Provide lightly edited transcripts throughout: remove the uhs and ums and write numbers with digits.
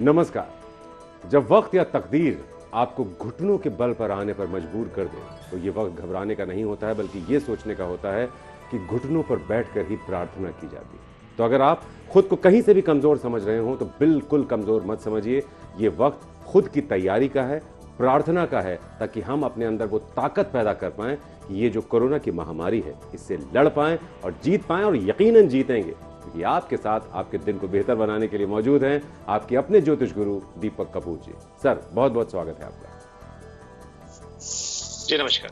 नमस्कार। जब वक्त या तकदीर आपको घुटनों के बल पर आने पर मजबूर कर दे तो ये वक्त घबराने का नहीं होता है, बल्कि ये सोचने का होता है कि घुटनों पर बैठकर ही प्रार्थना की जाती है। तो अगर आप खुद को कहीं से भी कमजोर समझ रहे हो तो बिल्कुल कमजोर मत समझिए। ये वक्त खुद की तैयारी का है, प्रार्थना का है, ताकि हम अपने अंदर वो ताकत पैदा कर पाएं कि ये जो कोरोना की महामारी है इससे लड़ पाएं और जीत पाएं, और यकीनन जीतेंगे, क्योंकि आपके साथ आपके दिन को बेहतर बनाने के लिए मौजूद हैं आपके अपने ज्योतिष गुरु दीपक कपूर जी। सर, बहुत बहुत स्वागत है आपका। जी नमस्कार।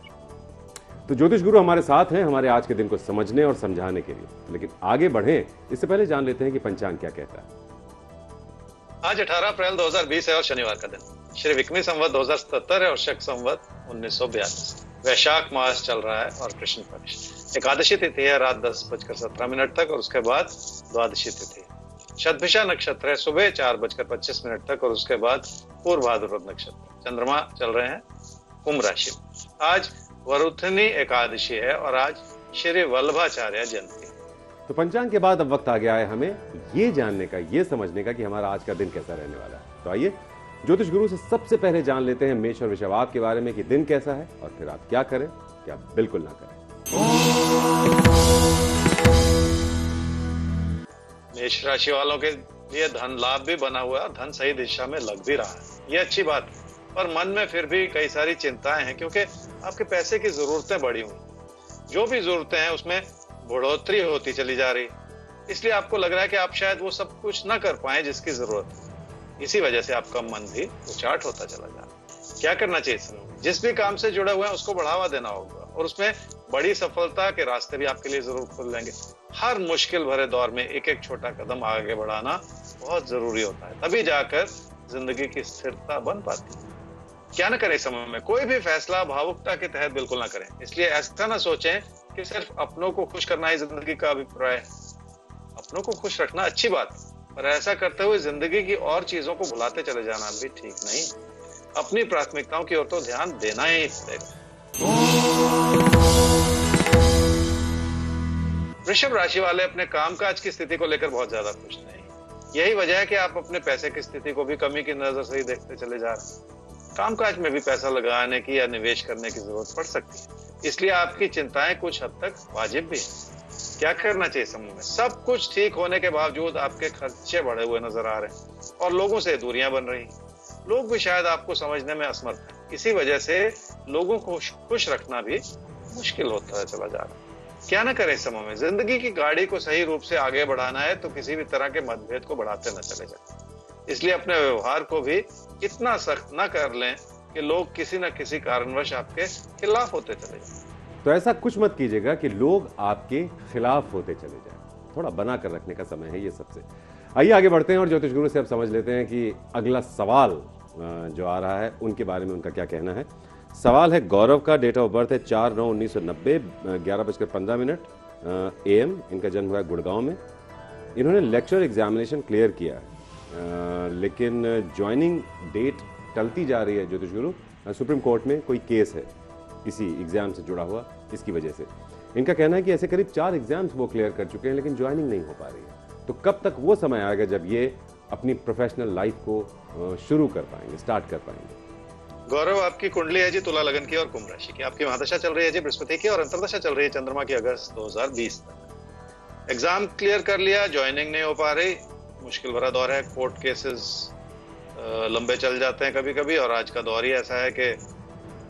तो ज्योतिष गुरु हमारे साथ हैं हमारे आज के दिन को समझने और समझाने के लिए, लेकिन आगे बढ़ें इससे पहले जान लेते हैं कि पंचांग क्या कहता है। आज 18 अप्रैल 2020 है और शनिवार का दिन। श्री विक्रमी संवत 2077 है और शक संवत 1942। वैशाख मास चल रहा है और कृष्ण पक्ष। एकादशी तिथि है रात 10:17 तक और उसके बाद द्वादशी तिथि। शतभिषा नक्षत्र है सुबह 4:25 तक और उसके बाद पूर्व भाद्रपद नक्षत्र। चंद्रमा चल रहे हैं कुंभ राशि। आज वरुथनी एकादशी है और आज श्री वल्लभाचार्य जयंती। तो पंचांग के बाद अब वक्त आ गया है हमें ये जानने का, ये समझने का कि हमारा आज का दिन कैसा रहने वाला है। तो आइए ज्योतिष गुरु से सबसे पहले जान लेते हैं मेष और वृषभ के बारे में कि दिन कैसा है और फिर आप क्या करें, क्या बिल्कुल ना करें। मेष राशि वालों के लिए धन लाभ भी बना हुआ है, धन सही दिशा में लग भी रहा है, ये अच्छी बात है। पर मन में फिर भी कई सारी चिंताएं हैं, क्योंकि आपके पैसे की जरूरतें बढ़ी हुई। जो भी जरूरतें हैं उसमें बढ़ोतरी होती चली जा रही, इसलिए आपको लग रहा है कि आप शायद वो सब कुछ ना कर पाए जिसकी जरूरत है। इसी वजह से आपका मन भी उचाट होता चला जा रहा है। क्या करना चाहिए? जिस भी काम से जुड़े हुए हैं उसको बढ़ावा देना होगा और उसमें बड़ी सफलता के रास्ते भी आपके लिए जरूर खुल जाएंगे। हर मुश्किल भरे दौर में एक एक छोटा कदम आगे बढ़ाना बहुत जरूरी होता है, तभी जाकर जिंदगी की स्थिरता बन पाती है। क्या न करें इस समय में? कोई भी फैसला भावुकता के तहत बिल्कुल ना करें। इसलिए ऐसा ना सोचें कि सिर्फ अपनों को खुश करना ही जिंदगी का अभिप्राय है। अपनों को खुश रखना अच्छी बात, पर ऐसा करते हुए जिंदगी की और चीजों को भुलाते चले जाना भी ठीक नहीं। अपनी प्राथमिकताओं की ओर तो ध्यान देना ही पड़ेगा। वृषभ राशि वाले अपने कामकाज की स्थिति को लेकर बहुत ज्यादा खुश नहीं। यही वजह है कि आप अपने पैसे की स्थिति को भी कमी की नजर से ही देखते चले जा रहे हैं। कामकाज में भी पैसा लगाने की या निवेश करने की जरूरत पड़ सकती है, इसलिए आपकी चिंताएं कुछ हद तक वाजिब भी है। क्या करना चाहिए समूह में? सब कुछ ठीक होने के बावजूद आपके खर्चे बढ़े हुए नजर आ रहे हैं और लोगों से दूरियां बन रही हैं। लोग भी शायद आपको समझने में असमर्थ हैं। इसी वजह से लोगों को खुश रखना भी मुश्किल होता चला जा रहा है। क्या ना करें समूह में? जिंदगी की गाड़ी को सही रूप से आगे बढ़ाना है तो किसी भी तरह के मतभेद को बढ़ाते न चले जाए। इसलिए अपने व्यवहार को भी इतना सख्त न कर लें कि लोग किसी न किसी कारणवश आपके खिलाफ होते चले जाए। तो ऐसा कुछ मत कीजिएगा कि लोग आपके खिलाफ होते चले जाएं। थोड़ा बना कर रखने का समय है ये सबसे। आइए आगे बढ़ते हैं और ज्योतिष गुरु से अब समझ लेते हैं कि अगला सवाल जो आ रहा है उनके बारे में उनका क्या कहना है। सवाल है गौरव का, डेट ऑफ बर्थ है 4/9/1990, 11:15 AM। इनका जन्म हुआ है गुड़गांव में। इन्होंने लेक्चर एग्जामिनेशन क्लियर किया है, लेकिन ज्वाइनिंग डेट टलती जा रही है। ज्योतिष गुरु, सुप्रीम कोर्ट में कोई केस है किसी एग्जाम से जुड़ा हुआ, इसकी वजह से इनका कहना है कि ऐसे करीब 4 एग्जाम्स वो क्लियर कर चुके हैं लेकिन ज्वाइनिंग नहीं हो पा रही है। तो कब तक वो समय आएगा जब ये अपनी प्रोफेशनल लाइफ को शुरू कर पाएंगे, स्टार्ट कर पाएंगे? गौरव, आपकी कुंडली है जी तुला लगन की और कुंभ राशि की। आपकी महादशा चल रही है जी बृहस्पति की और अंतरदशा चल रही है चंद्रमा की अगस्त 2020 तक। एग्जाम क्लियर कर लिया, ज्वाइनिंग नहीं हो पा रही, मुश्किल भरा दौर है। कोर्ट केसेस लंबे चल जाते हैं कभी कभी, और आज का दौर ही ऐसा है कि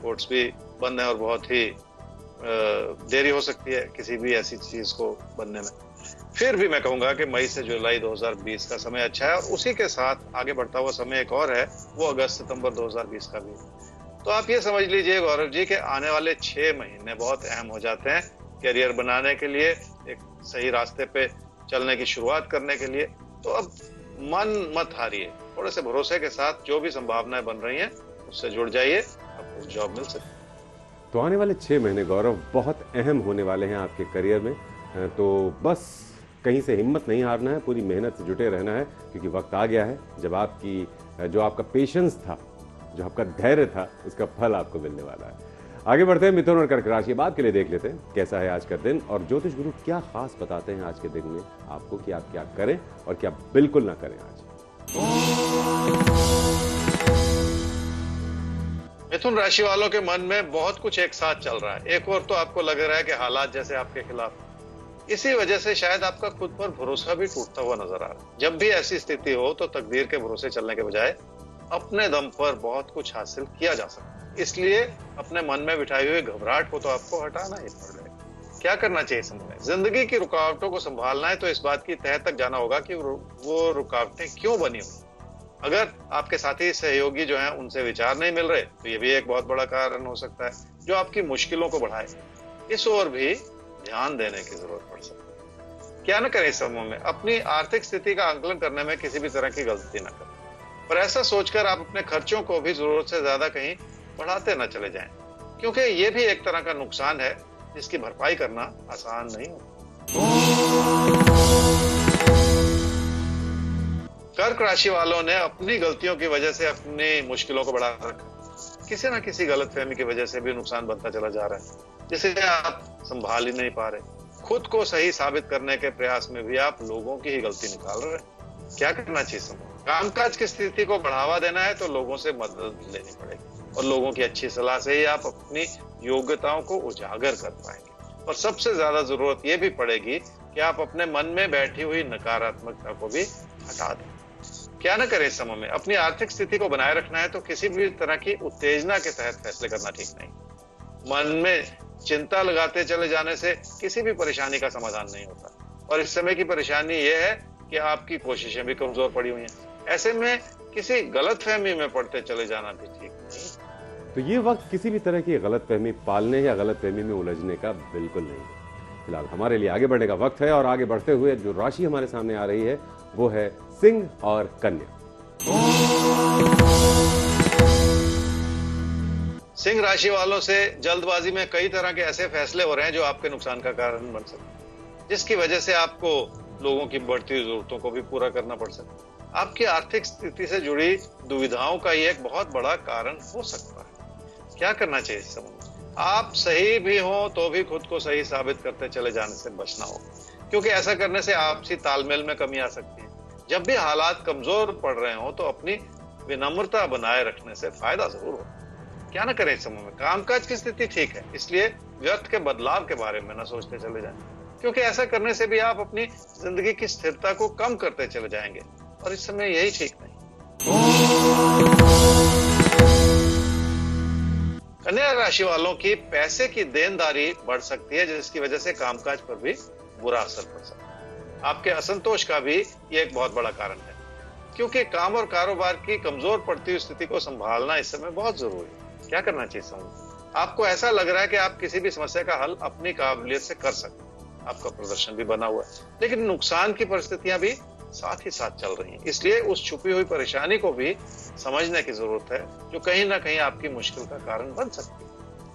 कोर्ट्स भी बंद है और बहुत ही देरी हो सकती है किसी भी ऐसी चीज को बनने में। फिर भी मैं कहूंगा कि मई से जुलाई 2020 का समय अच्छा है, और उसी के साथ आगे बढ़ता हुआ समय एक और है, वो अगस्त-सितंबर 2020 का भी। तो आप ये समझ लीजिए गौरव जी कि आने वाले 6 महीने बहुत अहम हो जाते हैं करियर बनाने के लिए, एक सही रास्ते पे चलने की शुरुआत करने के लिए। तो अब मन मत हारिए, थोड़े से भरोसे के साथ जो भी संभावनाएं बन रही हैं उससे जुड़ जाइए, आपको जॉब मिल सकती है। तो आने वाले 6 महीने गौरव बहुत अहम होने वाले हैं आपके करियर में। तो बस कहीं से हिम्मत नहीं हारना है, पूरी मेहनत से जुटे रहना है, क्योंकि वक्त आ गया है जब जो आपका पेशेंस था, जो आपका धैर्य था, उसका फल आपको मिलने वाला है। आगे बढ़ते हैं मिथुन और कर्क राशि। बात के लिए देख लेते हैं कैसा है आज का दिन और ज्योतिष गुरु क्या खास बताते हैं आज के दिन में आपको कि आप क्या करें और क्या बिल्कुल ना करें आज। मिथुन राशि वालों के मन में बहुत कुछ एक साथ चल रहा है। एक और तो आपको लग रहा है कि हालात जैसे आपके खिलाफ, इसी वजह से शायद आपका खुद पर भरोसा भी टूटता हुआ नजर आ रहा है। जब भी ऐसी स्थिति हो तो तकदीर के भरोसे चलने के बजाय अपने दम पर बहुत कुछ हासिल किया जा सकता है। इसलिए अपने मन में बिठाई हुई घबराहट को तो आपको हटाना ही पड़ेगा। क्या करना चाहिए समय में? जिंदगी की रुकावटों को संभालना है तो इस बात की तह तक जाना होगा कि वो रुकावटें क्यों बनी हुई। अगर आपके साथी सहयोगी जो हैं उनसे विचार नहीं मिल रहे तो ये भी एक बहुत बड़ा कारण हो सकता है जो आपकी मुश्किलों को बढ़ाए। इस ओर भी ध्यान देने की जरूरत पड़ सकती है। क्या न करें इस समय में? अपनी आर्थिक स्थिति का आंकलन करने में किसी भी तरह की गलती न करें, पर ऐसा सोचकर आप अपने खर्चों को भी जरूरत से ज्यादा कहीं बढ़ाते न चले जाएं, क्योंकि ये भी एक तरह का नुकसान है जिसकी भरपाई करना आसान नहीं होता। कर्क राशि वालों ने अपनी गलतियों की वजह से अपनी मुश्किलों को बढ़ा रखा। किसी ना किसी गलतफहमी की वजह से भी नुकसान बनता चला जा रहा है जिसे आप संभाल ही नहीं पा रहे। खुद को सही साबित करने के प्रयास में भी आप लोगों की ही गलती निकाल रहे हैं। क्या करना चाहिए समूह? कामकाज की स्थिति को बढ़ावा देना है तो लोगों से मदद लेनी पड़ेगी और लोगों की अच्छी सलाह से ही आप अपनी योग्यताओं को उजागर कर पाएंगे। और सबसे ज्यादा जरूरत यह भी पड़ेगी कि आप अपने मन में बैठी हुई नकारात्मकता को भी हटा दें। क्या न करें इस समय में? अपनी आर्थिक स्थिति को बनाए रखना है तो किसी भी तरह की उत्तेजना के तहत फैसले करना ठीक नहीं। मन में चिंता लगाते चले जाने से किसी भी परेशानी का समाधान नहीं होता और इस समय की परेशानी यह है कि आपकी कोशिशें भी कमजोर पड़ी हुई हैं। ऐसे में किसी गलतफहमी में पड़ते चले जाना भी ठीक नहीं। तो ये वक्त किसी भी तरह की गलतफहमी पालने या गलतफहमी में उलझने का बिल्कुल नहीं है। फिलहाल हमारे लिए आगे बढ़ने का वक्त है और आगे बढ़ते हुए जो राशि हमारे सामने आ रही है वो है सिंह और कन्या। सिंह राशि वालों से जल्दबाजी में कई तरह के ऐसे फैसले हो रहे हैं जो आपके नुकसान का कारण बन सकते हैं, जिसकी वजह से आपको लोगों की बढ़ती जरूरतों को भी पूरा करना पड़ सकता है। आपकी आर्थिक स्थिति से जुड़ी दुविधाओं का ये एक बहुत बड़ा कारण हो सकता है। क्या करना चाहिए इस समय? आप सही भी हो तो भी खुद को सही साबित करते चले जाने से बचना होगा, क्योंकि ऐसा करने से आपसी तालमेल में कमी आ सकती है। जब भी हालात कमजोर पड़ रहे हो तो अपनी विनम्रता बनाए रखने से फायदा जरूर हो। क्या न करें इस समय में? कामकाज की स्थिति ठीक है, इसलिए व्यर्थ के बदलाव के बारे में न सोचते चले जाएं, क्योंकि ऐसा करने से भी आप अपनी जिंदगी की स्थिरता को कम करते चले जाएंगे और इस समय यही ठीक नहीं। कन्या राशि वालों की पैसे की देनदारी बढ़ सकती है जिसकी वजह से कामकाज पर भी बुरा असर पड़ सकता है। आपके असंतोष का भी ये एक बहुत बड़ा कारण है, क्योंकि काम और कारोबार की कमजोर पड़ती हुई स्थिति को संभालना इस समय बहुत जरूरी है। क्या करना चाहिए समय? आपको ऐसा लग रहा है कि आप किसी भी समस्या का हल अपनी काबिलियत से कर सकते हैं। आपका प्रदर्शन भी बना हुआ है, लेकिन नुकसान की परिस्थितियां भी साथ ही साथ चल रही हैं। इसलिए उस छुपी हुई परेशानी को भी समझने की जरूरत है जो कहीं ना कहीं आपकी मुश्किल का कारण बन सकती है।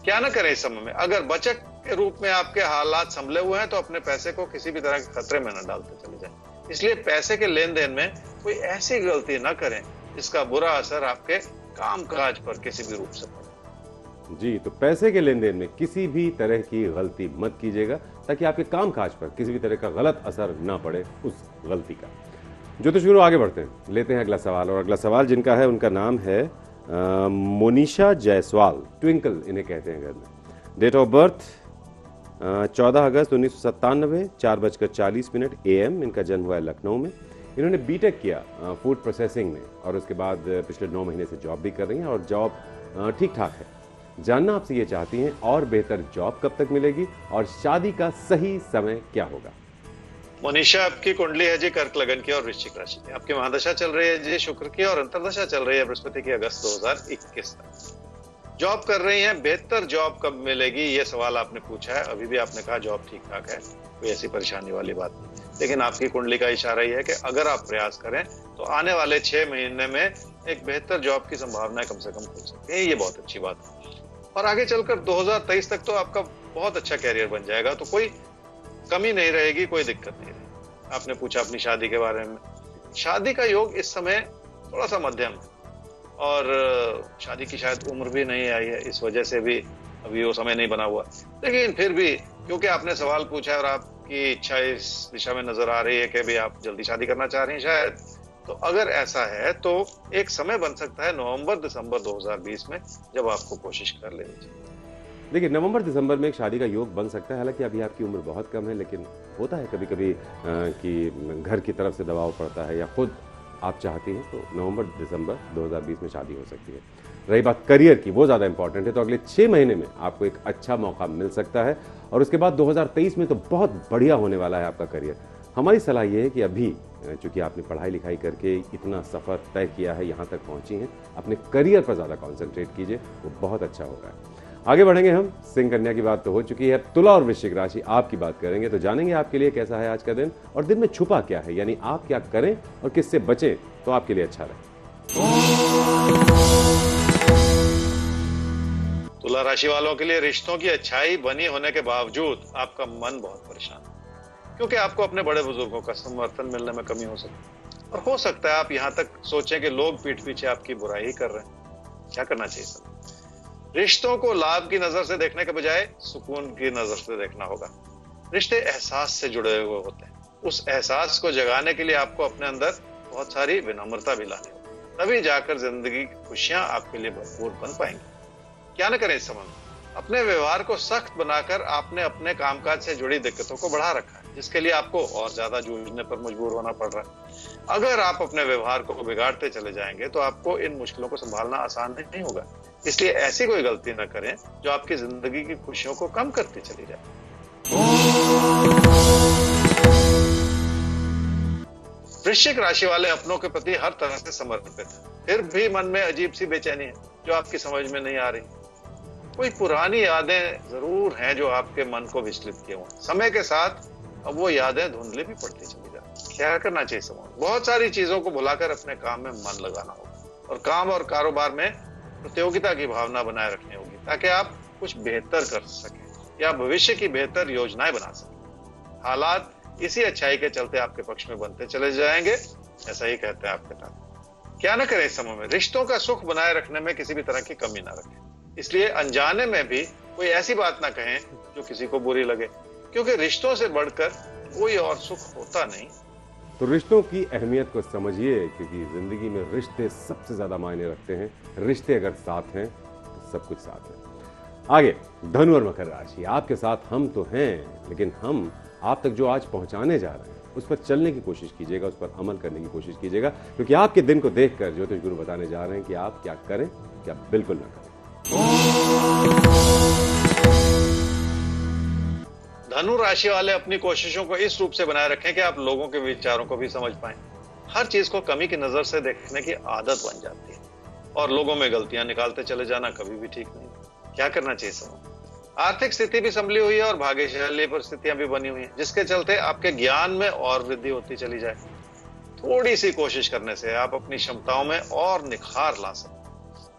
क्या न करें इस समय में? अगर बचत के रूप में आपके हालात संभले हुए हैं तो अपने पैसे को किसी भी तरह के खतरे में न डालते चले जाएं। इसलिए पैसे के लेन देन में कोई ऐसी गलती न करें जिसका बुरा असर आपके कामकाज पर किसी भी रूप से पड़े। जी, तो पैसे के लेन देन में किसी भी तरह की गलती मत कीजिएगा ताकि आपके कामकाज पर किसी भी तरह का गलत असर ना पड़े उस गलती का। ज्योतिष गुरु आगे बढ़ते हैं, लेते हैं अगला सवाल। और अगला सवाल जिनका है उनका नाम है मोनिशा जायसवाल, ट्विंकल इन्हें कहते हैं घर में। डेट ऑफ बर्थ 14 अगस्त 1997, 4:40 AM। इनका जन्म हुआ है लखनऊ में। इन्होंने बीटेक किया फूड प्रोसेसिंग में और उसके बाद पिछले 9 महीने से जॉब भी कर रही हैं और जॉब ठीक ठाक है। जानना आपसे ये चाहती हैं और बेहतर जॉब कब तक मिलेगी और शादी का सही समय क्या होगा। मोनिशा, आपकी कुंडली है जी कर्क लगन की और वृश्चिक राशि की। आपकी महादशा चल रही है जी शुक्र की और अंतर्दशा चल रही है बृहस्पति की अगस्त 2021 तक। जॉब कर रही हैं, बेहतर जॉब कब मिलेगी ये सवाल आपने पूछा है। अभी भी आपने कहा जॉब ठीक ठाक है, कोई ऐसी परेशानी वाली बात नहीं, लेकिन आपकी कुंडली का इशारा ये है कि अगर आप प्रयास करें तो आने वाले 6 महीने में एक बेहतर जॉब की संभावना कम से कम हो सकती है। ये बहुत अच्छी बात है और आगे चलकर 2023 तक तो आपका बहुत अच्छा कैरियर बन जाएगा, तो कोई कमी नहीं रहेगी, कोई दिक्कत नहीं रहेगी। आपने पूछा अपनी शादी के बारे में। शादी का योग इस समय थोड़ा सा मध्यम है और शादी की शायद उम्र भी नहीं आई है, इस वजह से भी अभी वो समय नहीं बना हुआ। लेकिन फिर भी क्योंकि आपने सवाल पूछा और आपकी इच्छा इस दिशा में नजर आ रही है कि भी आप जल्दी शादी करना चाह रही हैं शायद, तो अगर ऐसा है तो एक समय बन सकता है नवंबर-दिसंबर 2020 में, जब आपको कोशिश कर लेनी चाहिए। देखिए, नवंबर-दिसंबर में एक शादी का योग बन सकता है, हालाँकि अभी आपकी उम्र बहुत कम है, लेकिन होता है कभी-कभी कि घर की तरफ से दबाव पड़ता है या खुद आप चाहती हैं, तो नवंबर-दिसंबर 2020 में शादी हो सकती है। रही बात करियर की, वो ज़्यादा इम्पोर्टेंट है, तो अगले 6 महीने में आपको एक अच्छा मौका मिल सकता है और उसके बाद 2023 में तो बहुत बढ़िया होने वाला है आपका करियर। हमारी सलाह ये है कि अभी चूँकि आपने पढ़ाई-लिखाई करके इतना सफ़र तय किया है, यहाँ तक पहुँची हैं, अपने करियर पर ज़्यादा कॉन्संट्रेट कीजिए, वो बहुत अच्छा होगा। आगे बढ़ेंगे हम, सिंह कन्या की बात तो हो चुकी है, तुला और वृश्चिक राशि आपकी बात करेंगे, तो जानेंगे आपके लिए कैसा है आज का दिन और दिन में छुपा क्या है, यानी आप क्या करें और किससे बचें तो आपके लिए अच्छा रहे। तुला राशि वालों के लिए रिश्तों की अच्छाई बनी होने के बावजूद आपका मन बहुत परेशान है, क्योंकि आपको अपने बड़े बुजुर्गों का समर्थन मिलने में कमी हो सकती है और हो सकता है आप यहाँ तक सोचें कि लोग पीठ पीछे आपकी बुराई ही कर रहे हैं। क्या करना चाहिए सर? रिश्तों को लाभ की नजर से देखने के बजाय सुकून की नजर से देखना होगा। रिश्ते एहसास से जुड़े हुए होते हैं, उस एहसास को जगाने के लिए आपको अपने अंदर बहुत सारी विनम्रता भी लानी होगी, तभी जाकर जिंदगी की खुशियां आपके लिए भरपूर बन पाएंगी। क्या न करें इस समय में? अपने व्यवहार को सख्त बनाकर आपने अपने कामकाज से जुड़ी दिक्कतों को बढ़ा रखा है, जिसके लिए आपको और ज्यादा जूझने पर मजबूर होना पड़ रहा है। अगर आप अपने व्यवहार को बिगाड़ते चले जाएंगे तो आपको इन मुश्किलों को संभालना आसान नहीं होगा। इसलिए ऐसी कोई गलती न करें जो आपकी जिंदगी की खुशियों को कम करती चली जाए। वृश्चिक राशि वाले अपनों के प्रति हर तरह से समर्पित हैं, फिर भी मन में अजीब सी बेचैनी है जो आपकी समझ में नहीं आ रही। कोई पुरानी यादें जरूर हैं जो आपके मन को विचलित किए हुए हैं। समय के साथ अब वो यादें धुंधली भी पड़ती चली जाती। क्या करना चाहिए समय? बहुत सारी चीजों को भुलाकर अपने काम में मन लगाना होगा और काम और कारोबार में प्रतियोगिता की भावना बनाए रखनी होगी, ताकि आप कुछ बेहतर कर सकें या भविष्य की बेहतर योजनाएं बना सकें। हालात इसी अच्छाई के चलते आपके पक्ष में बनते चले जाएंगे, ऐसा ही कहते हैं आपके तात्पर्य। क्या न करें इस समय में? रिश्तों का सुख बनाए रखने में किसी भी तरह की कमी ना रखें, इसलिए अनजाने में भी कोई ऐसी बात ना कहें जो किसी को बुरी लगे, क्योंकि रिश्तों से बढ़कर कोई और सुख होता नहीं। तो रिश्तों की अहमियत को समझिए, क्योंकि जिंदगी में रिश्ते सबसे ज्यादा मायने रखते हैं। रिश्ते अगर साथ हैं तो सब कुछ साथ है। आगे धनु और मकर राशि, आपके साथ हम तो हैं, लेकिन हम आप तक जो आज पहुंचाने जा रहे हैं उस पर चलने की कोशिश कीजिएगा, उस पर अमल करने की कोशिश कीजिएगा, क्योंकि आपके दिन को देखकर ज्योतिष गुरु बताने जा रहे हैं कि आप क्या करें, क्या बिल्कुल ना करें। धनु राशि वाले अपनी कोशिशों को इस रूप से बनाए रखें कि आप लोगों के विचारों को भी समझ पाएं। हर चीज को कमी की नजर से देखने की आदत बन जाती है और लोगों में गलतियां निकालते चले जाना कभी भी ठीक नहीं। क्या करना चाहिए समय? आर्थिक स्थिति भी संभली हुई है और भाग्यशाली परिस्थितियां भी बनी हुई हैं, जिसके चलते आपके ज्ञान में और वृद्धि होती चली जाए। थोड़ी सी कोशिश करने से आप अपनी क्षमताओं में और निखार ला सकते।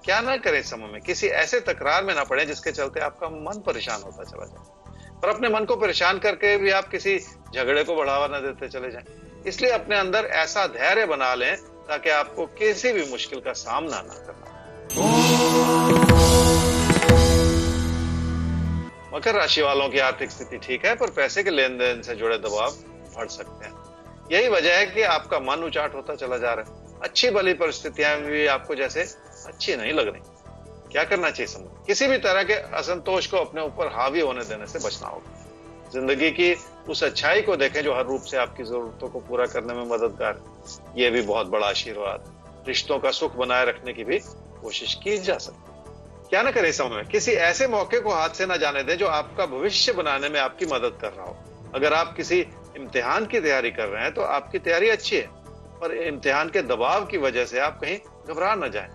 क्या ना करें इस समय में? किसी ऐसे तकरार में ना पड़े जिसके चलते आपका मन परेशान होता चला जाए, पर अपने मन को परेशान करके भी आप किसी झगड़े को बढ़ावा न देते चले जाएं। इसलिए अपने अंदर ऐसा धैर्य बना लें ताकि आपको किसी भी मुश्किल का सामना ना करना। मकर राशि वालों की आर्थिक स्थिति ठीक है, पर पैसे के लेन देन से जुड़े दबाव बढ़ सकते हैं। यही वजह है कि आपका मन उचाट होता चला जा रहा है। अच्छी भली परिस्थितियां भी आपको जैसे अच्छी नहीं लग रही। क्या करना चाहिए समय? किसी भी तरह के असंतोष को अपने ऊपर हावी होने देने से बचना होगा। जिंदगी की उस अच्छाई को देखें जो हर रूप से आपकी जरूरतों को पूरा करने में मददगार है। यह भी बहुत बड़ा आशीर्वाद। रिश्तों का सुख बनाए रखने की भी कोशिश की जा सकती है। क्या न करें समय में? किसी ऐसे मौके को हाथ से न जाने दें जो आपका भविष्य बनाने में आपकी मदद कर रहा हो। अगर आप किसी इम्तिहान की तैयारी कर रहे हैं तो आपकी तैयारी अच्छी है, पर इम्तिहान के दबाव की वजह से आप कहीं घबरा न जाएं।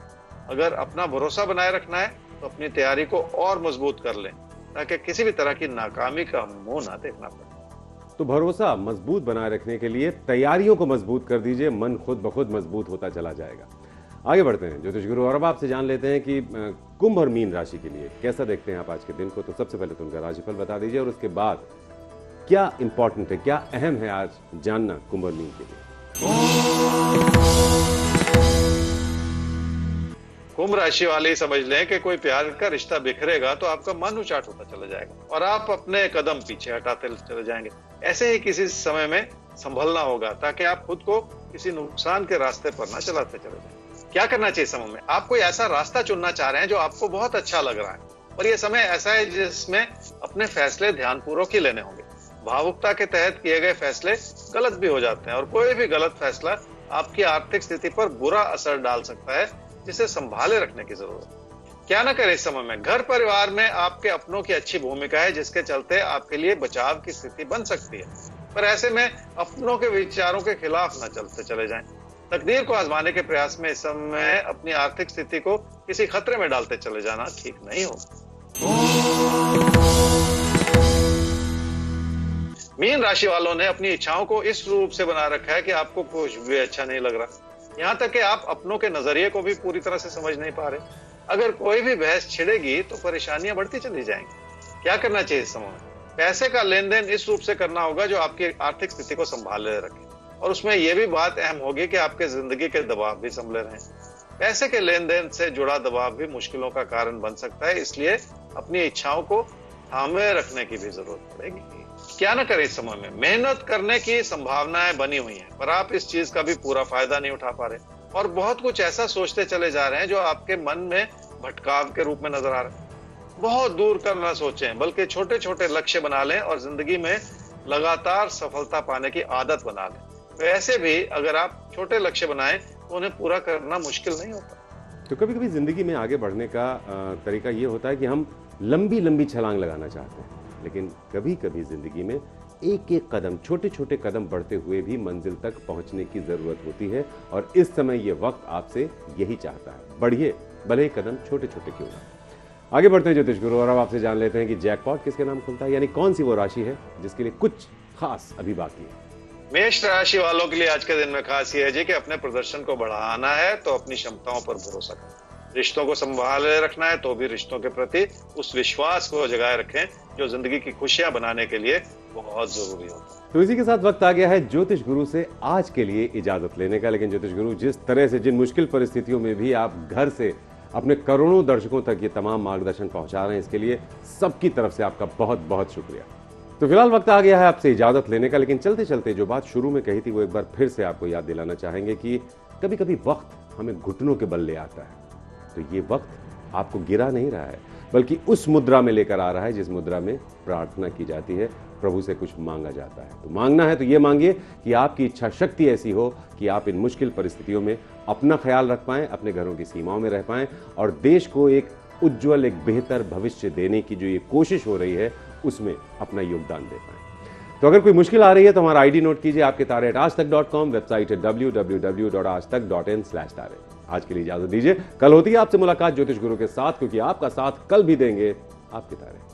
अगर अपना भरोसा बनाए रखना है तो अपनी तैयारी को और मजबूत कर लें, ताकि किसी भी तरह की नाकामी का मुंह ना देखना पड़े। तो भरोसा मजबूत बनाए रखने के लिए तैयारियों को मजबूत कर दीजिए, मन खुद ब खुद मजबूत होता चला जाएगा। आगे बढ़ते हैं ज्योतिष गुरु, और अब आपसे जान लेते हैं कि कुंभ और मीन राशि के लिए कैसा देखते हैं आप आज के दिन को। तो सबसे पहले तो उनका राशिफल बता दीजिए और उसके बाद क्या इंपॉर्टेंट है, क्या अहम है आज जानना कुंभ और मीन के लिए। कुंभ राशि वाले समझ लें कि कोई प्यार का रिश्ता बिखरेगा तो आपका मन उचाट होता चला जाएगा और आप अपने कदम पीछे हटाते चले जाएंगे। ऐसे ही किसी समय में संभलना होगा ताकि आप खुद को किसी नुकसान के रास्ते पर ना चलाते चले जाएं। क्या करना चाहिए समय में? आप कोई ऐसा रास्ता चुनना चाह रहे हैं जो आपको बहुत अच्छा लग रहा है, और ये समय ऐसा है जिसमें अपने फैसले ध्यानपूर्वक ही लेने होंगे। भावुकता के तहत किए गए फैसले गलत भी हो जाते हैं, और कोई भी गलत फैसला आपकी आर्थिक स्थिति पर बुरा असर डाल सकता है, जिसे संभाले रखने की जरूरत है। क्या ना करें इस समय में? घर परिवार में आपके अपनों की अच्छी भूमिका है, जिसके चलते आपके लिए बचाव की स्थिति बन सकती है, पर ऐसे में अपनों के विचारों के खिलाफ न चलते चले जाएं। तकदीर को आजमाने के प्रयास में इस समय अपनी आर्थिक स्थिति को किसी खतरे में डालते चले जाना ठीक नहीं होगा। मीन राशि वालों ने अपनी इच्छाओं को इस रूप से बना रखा है कि आपको कुछ भी अच्छा नहीं लग रहा, यहाँ तक कि आप अपनों के नजरिए को भी पूरी तरह से समझ नहीं पा रहे। अगर कोई भी बहस छिड़ेगी तो परेशानियां बढ़ती चली जाएंगी। क्या करना चाहिए इस समय में? पैसे का लेन देन इस रूप से करना होगा जो आपकी आर्थिक स्थिति को संभाले रखे, और उसमें यह भी बात अहम होगी कि आपके जिंदगी के दबाव भी संभले रहें। पैसे के लेन देन से जुड़ा दबाव भी मुश्किलों का कारण बन सकता है, इसलिए अपनी इच्छाओं को थामे रखने की भी जरूरत पड़ेगी। क्या ना करें इस समय में? मेहनत करने की संभावनाएं बनी हुई हैं, पर आप इस चीज का भी पूरा फायदा नहीं उठा पा रहे, और बहुत कुछ ऐसा सोचते चले जा रहे हैं जो आपके मन में भटकाव के रूप में नजर आ रहा है। बहुत दूर कर ना सोचें, बल्कि छोटे छोटे लक्ष्य बना लें और जिंदगी में लगातार सफलता पाने की आदत बना लें। वैसे भी अगर आप छोटे लक्ष्य बनाएं तो उन्हें पूरा करना मुश्किल नहीं होता। तो कभी कभी जिंदगी में आगे बढ़ने का तरीका ये होता है कि हम लंबी लंबी छलांग लगाना चाहते हैं, लेकिन कभी कभी जिंदगी में एक एक कदम, छोटे छोटे कदम बढ़ते हुए भी मंजिल तक पहुंचने की जरूरत होती है, और इस समय ये वक्त आपसे यही चाहता है। बढ़िए, भले ही कदम छोटे छोटे क्यों ना। आगे बढ़ते हैं ज्योतिष गुरु, और अब आपसे जान लेते हैं कि जैकपॉट किसके नाम खुलता है, यानी कौन सी वो राशि है जिसके लिए कुछ खास अभी बाकी है। मेष राशि वालों के लिए आज के दिन में खास ये है जी कि अपने प्रदर्शन को बढ़ाना है तो अपनी क्षमताओं पर भरोसा करें। रिश्तों को संभाले रखना है तो भी रिश्तों के प्रति उस विश्वास को जगाए रखें जो जिंदगी की खुशियां बनाने के लिए बहुत जरूरी होता है। तो इसी के साथ वक्त आ गया है ज्योतिष गुरु से आज के लिए इजाजत लेने का। लेकिन ज्योतिष गुरु, जिस तरह से, जिन मुश्किल परिस्थितियों में भी आप घर से अपने करोड़ों दर्शकों तक ये तमाम मार्गदर्शन पहुंचा रहे हैं, इसके लिए सबकी तरफ से आपका बहुत बहुत शुक्रिया। तो फिलहाल वक्त आ गया है आपसे इजाजत लेने का, लेकिन चलते चलते जो बात शुरू में कही थी वो एक बार फिर से आपको याद दिलाना चाहेंगे कि कभी कभी वक्त हमें घुटनों के बल ले आता है। तो ये वक्त आपको गिरा नहीं रहा है, बल्कि उस मुद्रा में लेकर आ रहा है जिस मुद्रा में प्रार्थना की जाती है, प्रभु से कुछ मांगा जाता है। तो मांगना है तो ये मांगिए कि आपकी इच्छा शक्ति ऐसी हो कि आप इन मुश्किल परिस्थितियों में अपना ख्याल रख पाएं, अपने घरों की सीमाओं में रह पाएं, और देश को एक उज्जवल, एक बेहतर भविष्य देने की जो ये कोशिश हो रही है उसमें अपना योगदान दे पाएं। तो अगर कोई मुश्किल आ रही है तो हमारा आईडी नोट कीजिए, आपके तारे @aajtak.com, वेबसाइट है www.aajtak.in/तारे। आज के लिए इजाजत दीजिए, कल होती है आपसे मुलाकात ज्योतिष गुरु के साथ, क्योंकि आपका साथ कल भी देंगे आपके तारे।